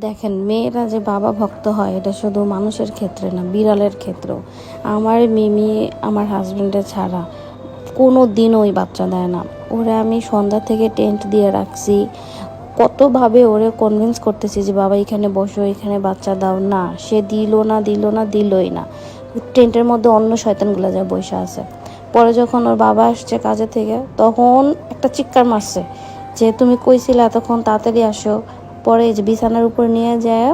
দেখেন, মেয়েরা যে বাবা ভক্ত হয় এটা শুধু মানুষের ক্ষেত্রে না, বিড়ালের ক্ষেত্রেও। আমার মিমি আমার হাজবেন্ডের ছাড়া কোনো দিন ওই বাচ্চা দেয় না। ওরে আমি সন্ধ্যা থেকে টেন্ট দিয়ে রাখছি, কতভাবে ওরে কনভিন্স করতেছি যে বাবা এখানে বসো, এখানে বাচ্চা দাও, না সে দিলই না। টেন্টের মধ্যে অন্য শয়তানগুলো যায় বসে আছে। পরে যখন ওর বাবা আসছে কাজে থেকে, তখন একটা চিৎকার মারছে যে তুমি কইছিলে এতক্ষণ তাড়াতাড়ি আসো। পরে যে বিছানার উপর নিয়ে যায়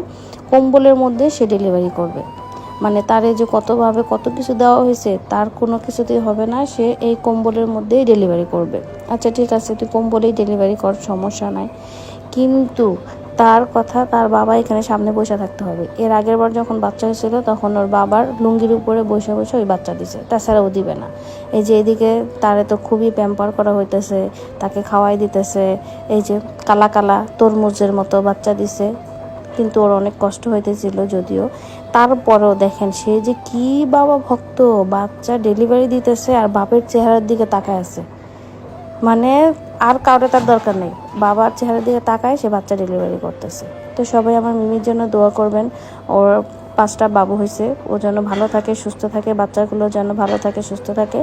কম্বলের মধ্যে সে ডেলিভারি করবে। মানে তারে যে কতভাবে কত কিছু দেওয়া হয়েছে তার কোনো কিছুতেই হবে না, সে এই কম্বলের মধ্যেই ডেলিভারি করবে। আচ্ছা ঠিক আছে, তুই কম্বলেই ডেলিভারি কর, সমস্যা নাই, কিন্তু তার কথা তার বাবা এখানে সামনে বসে থাকতে হবে। এর আগের বার যখন বাচ্চা হয়েছিল তখন ওর বাবার লুঙ্গির উপরে বসে বসে ওই বাচ্চা দিছে, তাছাড়া ও দিবে না। এই যে এদিকে তারে তো খুবই প্যাম্পার করা হইতেছে, তাকে খাওয়াই দিতেছে, এই যে কালা কালা তরমুজের মতো বাচ্চা দিছে, কিন্তু ওর অনেক কষ্ট হইতেছিল যদিও। তারপরেও দেখেন সে যে কি বাবা ভক্ত, বাচ্চা ডেলিভারি দিতেছে আর বাপের চেহারার দিকে তাকায় আছে। মানে আর কাউরে তার দরকার নেই, বাবার চেহারার দিকে তাকায় সে বাচ্চা ডেলিভারি করতেছে। তো সবাই আমার মিমির জন্য দোয়া করবেন। ওর 5টা বাবু হয়েছে, ও যেন ভালো থাকে সুস্থ থাকে, বাচ্চাগুলো যেন ভালো থাকে সুস্থ থাকে।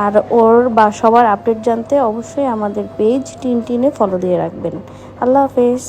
আর ওর বা সবার আপডেট জানতে অবশ্যই আমাদের পেজ টিনটিনে ফলো দিয়ে রাখবেন। আল্লাহ হাফেজ।